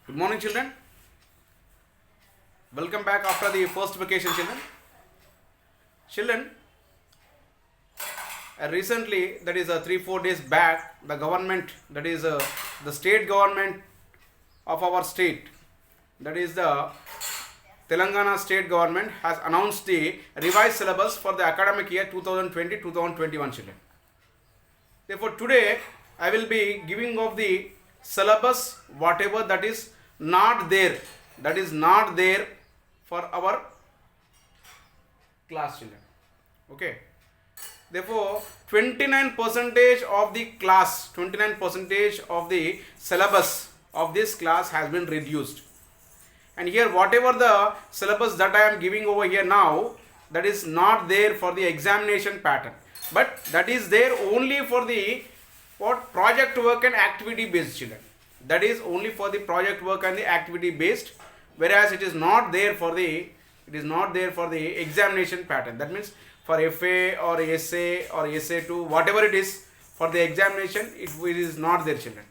Good morning, children. Welcome back after the first vacation, children. Children, recently, that is 3-4 days back, the government, that is the state government of our state, that is the Telangana state government, has announced the revised syllabus for the academic year 2020-2021, children. Therefore, today I will be giving of the syllabus whatever that is not there for our class, children. Okay. Therefore, 29% of the class, 29% of the syllabus of this class has been reduced. And here whatever the syllabus that I am giving over here now, that is not there for the examination pattern, but that is there only for the project work and activity based, children. That is only for the project work and the activity based, whereas it is not there for the examination pattern. That means for FA or essay or essay 2, whatever it is, for the examination it is not there, children.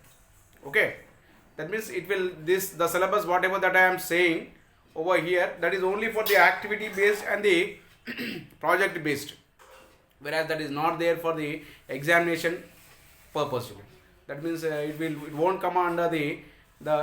Okay, that means the syllabus whatever that I am saying over here, that is only for the activity based and the project based, whereas that is not there for the examination purpose, children. That means it won't come under the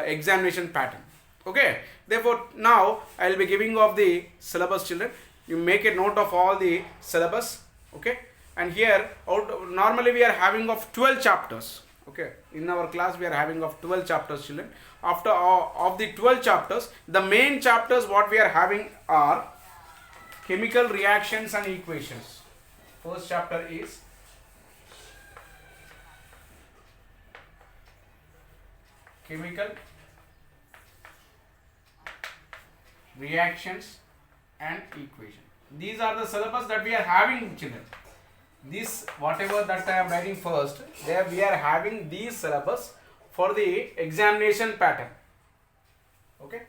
examination pattern. Okay, therefore now I will be giving of the syllabus, children. You make a note of all the syllabus. Okay, and here normally we are having of 12 chapters. Okay, in our class we are having of 12 chapters, children. After of the 12 chapters, the main chapters what we are having are chemical reactions and equations. First chapter is chemical reactions and equation. These are the syllabus that we are having, children. This whatever that I am writing first, there we are having these syllabus for the examination pattern. Okay,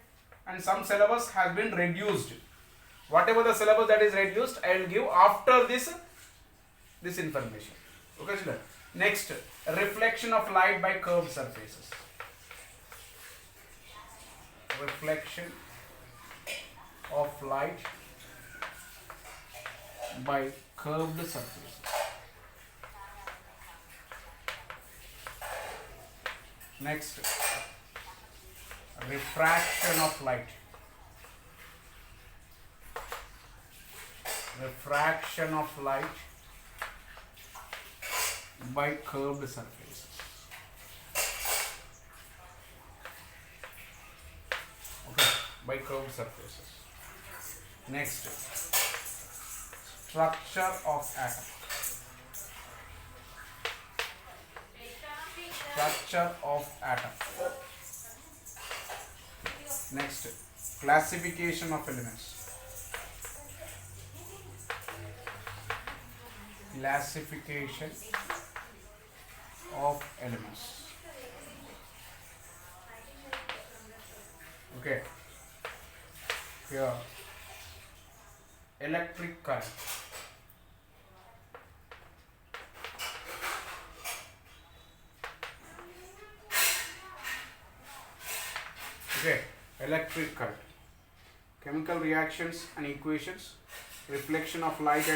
and some syllabus has been reduced. Whatever the syllabus that is reduced, I will give after this information. Okay, children. Next, reflection of light by curved surfaces. Reflection of light by curved surfaces. Next, refraction of light. Refraction of light by curved surfaces. Okay, by curved surfaces. Next, structure of atom. Structure of atom. Next, classification of elements. Classification of elements. Okay. Here, electric current. Okay, electric current. Chemical reactions and equations. Reflection of light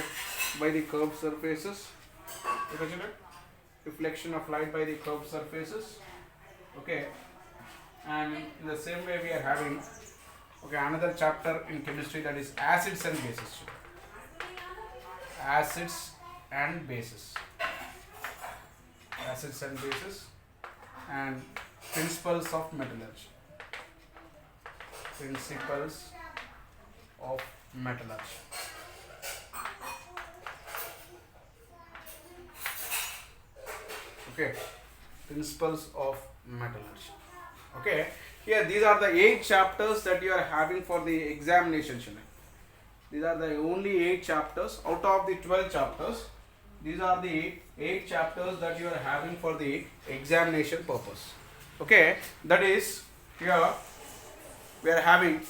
by the curved surfaces. Okay, reflection of light by the curved surfaces. Okay, and in the same way we are having another chapter in chemistry, that is acids and bases. Acids and bases. Acids and bases and principles of metallurgy. Principles of metallurgy. Okay, principles of metallurgy. Okay, here these are the 8 chapters that you are having for the examination, children. These are the only 8 chapters out of the 12 chapters. These are the 8 chapters that you are having for the examination purpose. Okay, that is here we are having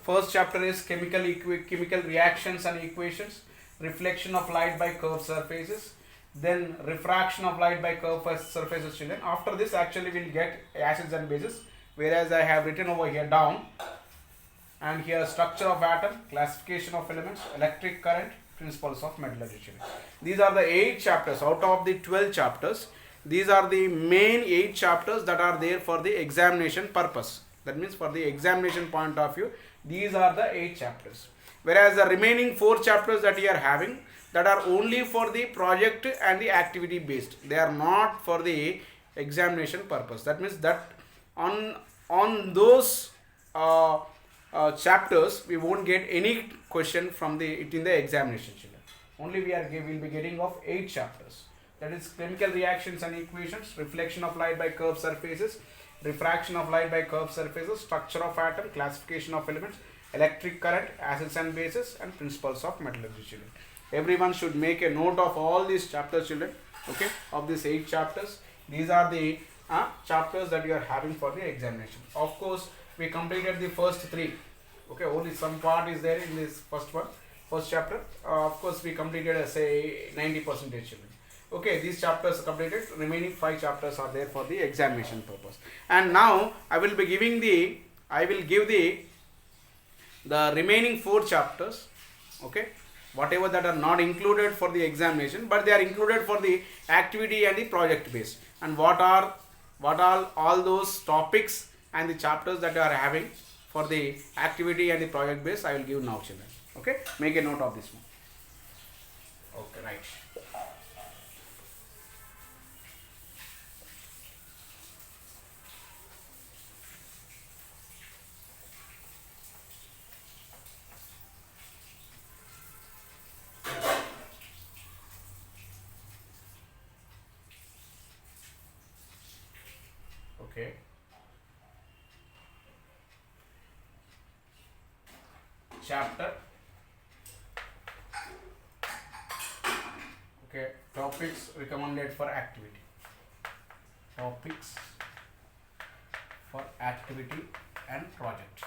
first chapter is chemical reactions and equations, reflection of light by curved surfaces, then refraction of light by curved surfaces, children. After this actually we will get acids and bases, whereas I have written over here down, and here structure of atom, classification of elements, electric current, principles of metallurgy. These are the 8 chapters out of the 12 chapters. These are the main 8 chapters that are there for the examination purpose. That means for the examination point of view, these are the 8 chapters. Whereas the remaining 4 chapters that you are having, that are only for the project and the activity based. They are not for the examination purpose. That means that on those chapters we won't get any question from the in the examination, children. Only will be getting of 8 chapters. That is chemical reactions and equations, reflection of light by curved surfaces, refraction of light by curved surfaces, structure of atom, classification of elements, electric current, acids and bases, and principles of metallurgy, children. Everyone should make a note of all these chapters, children. Okay, of these 8 chapters. These are the chapters that you are having for the examination. Of course, we completed the first 3. Okay, only some part is there in this first chapter. Of course, we completed say 90% children. Okay, these chapters are completed. Remaining 5 chapters are there for the examination purpose. And now I will give the remaining 4 chapters. Okay, whatever that are not included for the examination, but they are included for the activity and the project base. And what are all those topics and the chapters that are having for the activity and the project base, I will give now, children. Okay, make a note of this one. Okay, right. Okay. Chapter. Okay. Topics recommended for activity. Topics for activity and project.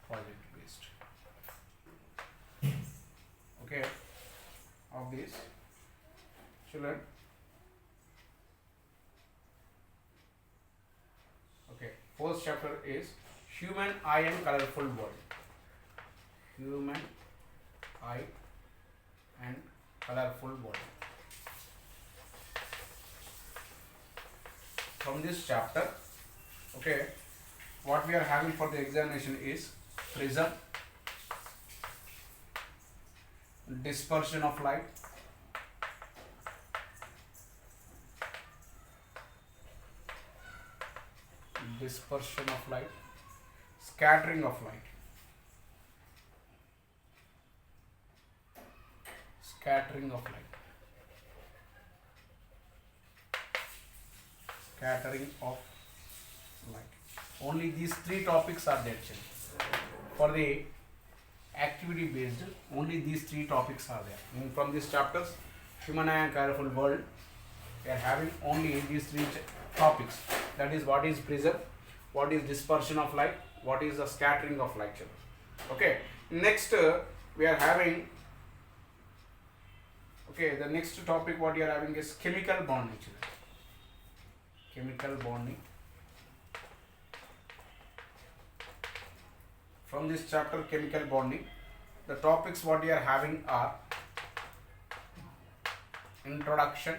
Project based. Okay. Of these, children. Okay, first chapter is human eye and colorful body. Human eye and colorful body. From this chapter, okay, what we are having for the examination is prism, dispersion of light, scattering of light, scattering of light. Only these 3 topics are there, children. For the activity based, only these 3 topics are there. And from these chapters, human eye and colorful world, we are having only these 3 topics. That is, what is prism, what is dispersion of light, what is the scattering of light, children. Okay, next we are having, okay, the next topic what you are having is chemical bonding, children. Chemical bonding. From this chapter, chemical bonding, the topics what you are having are introduction,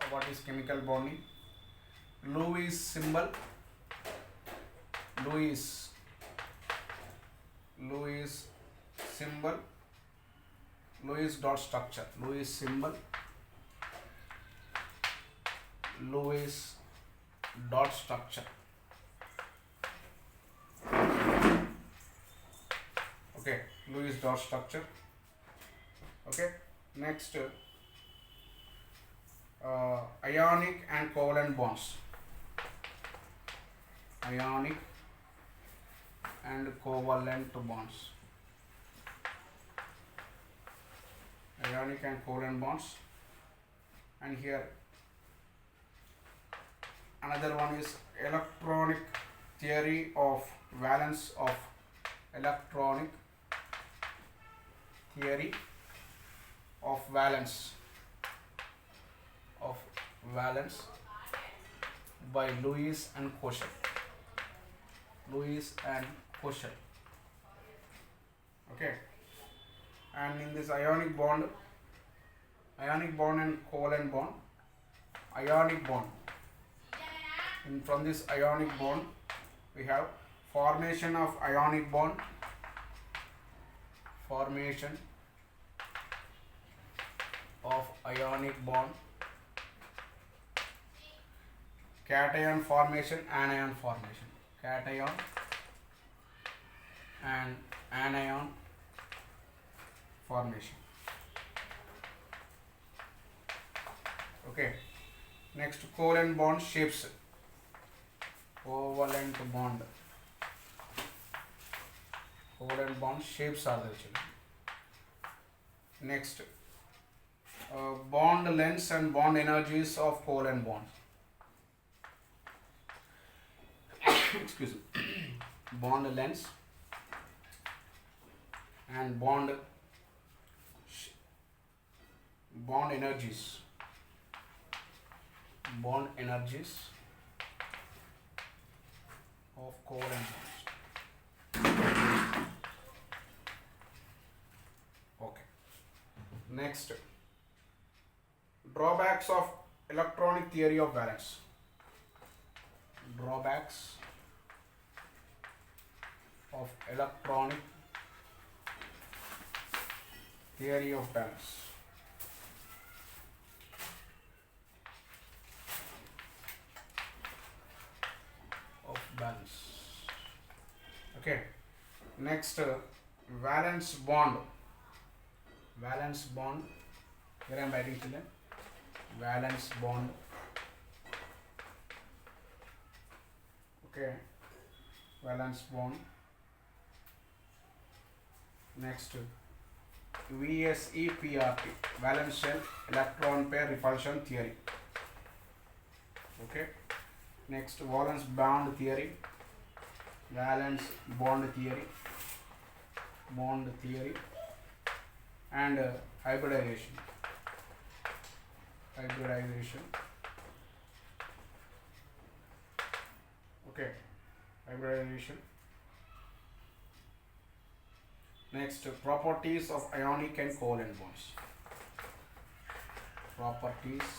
what is chemical bonding, Lewis symbol, Lewis symbol, Lewis dot structure, Lewis symbol, Lewis dot structure. Okay, Lewis dot structure. Okay, next ionic and covalent bonds. Ionic and covalent bonds. Ionic and covalent bonds. And here another one is electronic theory of valence of electronic theory of valence valence by Lewis and Koshel. Lewis and Koshel. Okay. And in this ionic bond and covalent bond, ionic bond. From this ionic bond, we have formation of ionic bond, formation of ionic bond, cation formation, anion formation, cation and anion formation. Okay. Next, covalent bond shapes. Covalent bond. Covalent bond shapes are there, children. Next, bond lengths and bond energies of covalent bonds. Excuse me. Bond lengths and bond energies. Bond energies of covalent bonds. Okay. Next, drawbacks of electronic theory of valence. Drawbacks of electronic theory of valence. Okay. Next, valence bond. Valence bond. Here I am writing children. Valence bond. Okay. Valence bond. Next, VSEPRT. Valence shell electron pair repulsion theory. Okay. Next, valence bond theory. Valence bond theory, and hybridization. Okay, hybridization. Next, properties of ionic and covalent bonds. Properties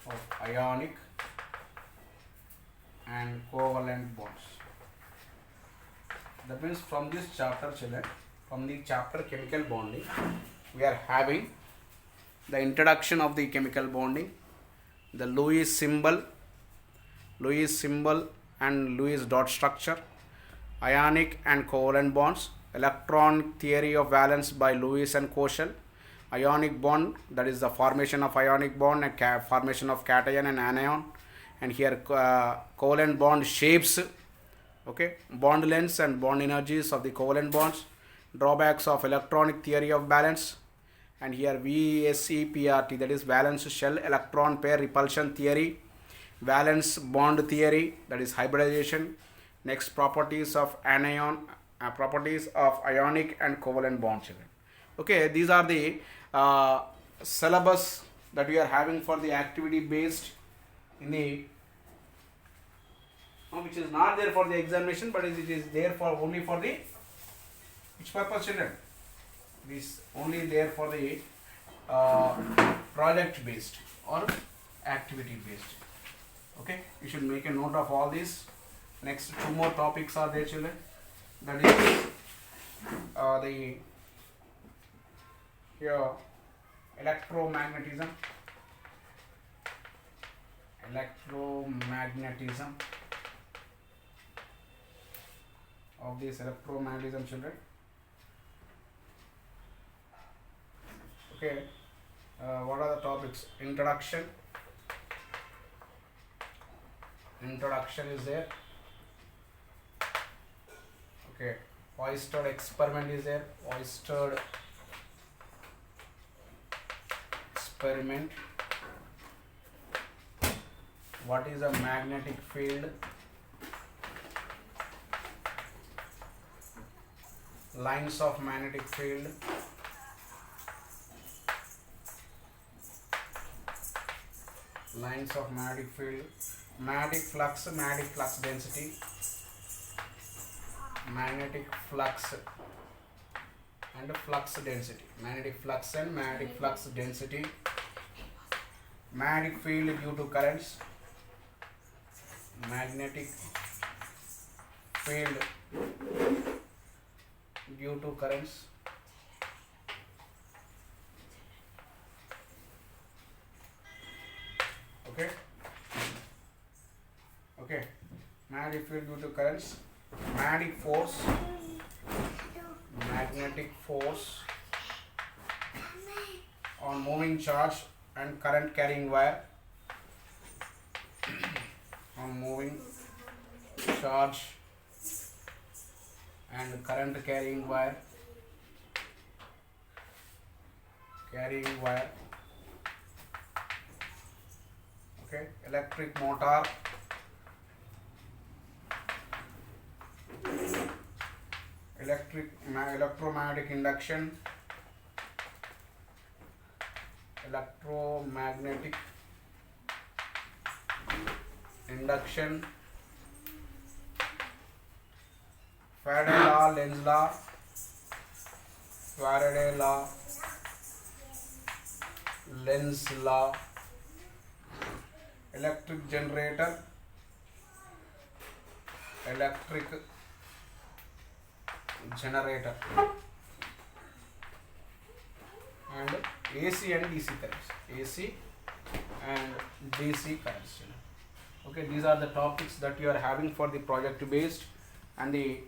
of ionic and covalent bonds. That means from this chapter, children, from the chapter chemical bonding, we are having the introduction of the chemical bonding, the Lewis symbol and Lewis dot structure, ionic and covalent bonds, electron theory of valence by Lewis and Koshel, ionic bond, that is the formation of ionic bond and formation of cation and anion, and here covalent bond shapes. Okay, bond lengths and bond energies of the covalent bonds, drawbacks of electronic theory of valence, and here VSEPRT, that is valence shell electron pair repulsion theory, valence bond theory, that is hybridization. Next, properties of ionic and covalent bonds. Okay, these are the syllabus that we are having for the activity based in the which is not there for the examination, but it is there for only for the which purpose, children? This only there for the project based or activity based. Okay, you should make a note of all these. Next, two more topics are there, children. That is the here electromagnetism of this electromagnetism, children. Okay, what are the topics? Introduction is there. Okay, Oersted experiment is there. Oersted experiment. What is a magnetic field? Lines of magnetic field. lines of magnetic field, magnetic flux density, magnetic flux and flux density, magnetic flux and magnetic flux density, magnetic field due to currents, magnetic field due to currents, okay, magnetic field due to currents, magnetic force on moving charge and current carrying wire, on moving charge and current carrying wire, okay, electric motor, electromagnetic induction, Faraday law, Lenz law, Faraday law, Lenz law, electric generator, and AC and DC currents. Okay, these are the topics that you are having for the project based and the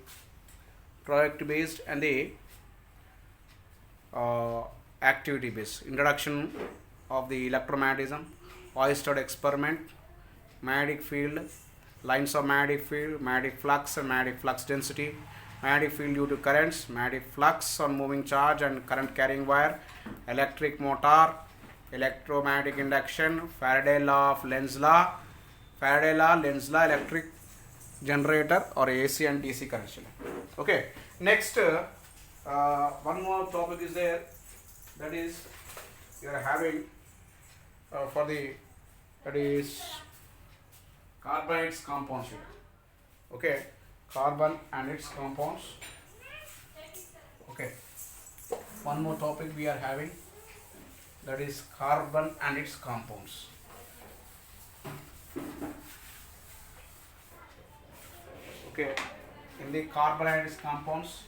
activity based. Introduction of the electromagnetism, Oersted experiment, magnetic field, lines of magnetic field, magnetic flux and magnetic flux density, magnetic field due to currents, magnetic flux on moving charge and current carrying wire, electric motor, electromagnetic induction, Faraday law, Lenz law, electric generator or AC and DC connection. Okay, next one more topic is there, that is you are having that is carbon and its compounds here. Okay, carbon and its compounds. Okay, one more topic we are having, that is carbon and its compounds. Okay, in the carbon and its compounds,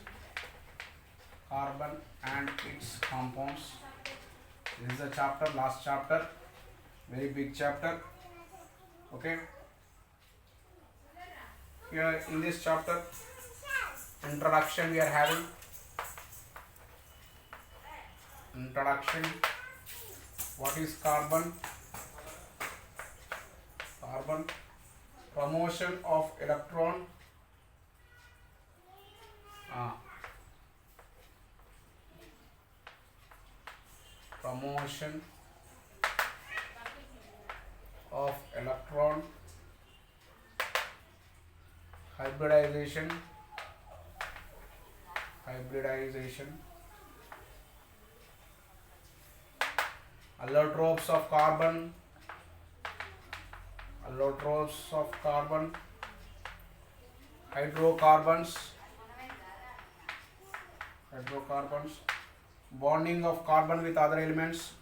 this is a chapter, last chapter, very big chapter. Okay, here in this chapter, introduction we are having, what is carbon, promotion of electron, hybridization, allotropes of carbon, hydrocarbons, bonding of carbon with other elements,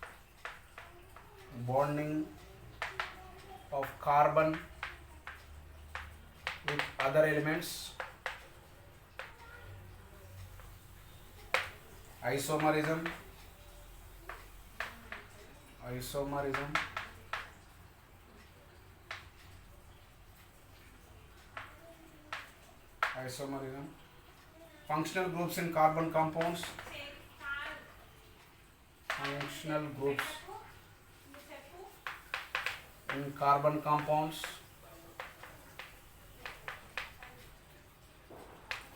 isomerism, functional groups in carbon compounds,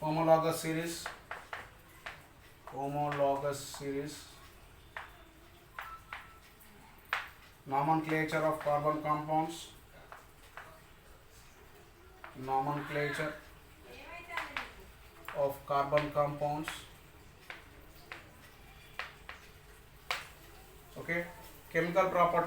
homologous series, nomenclature of carbon compounds, okay, chemical properties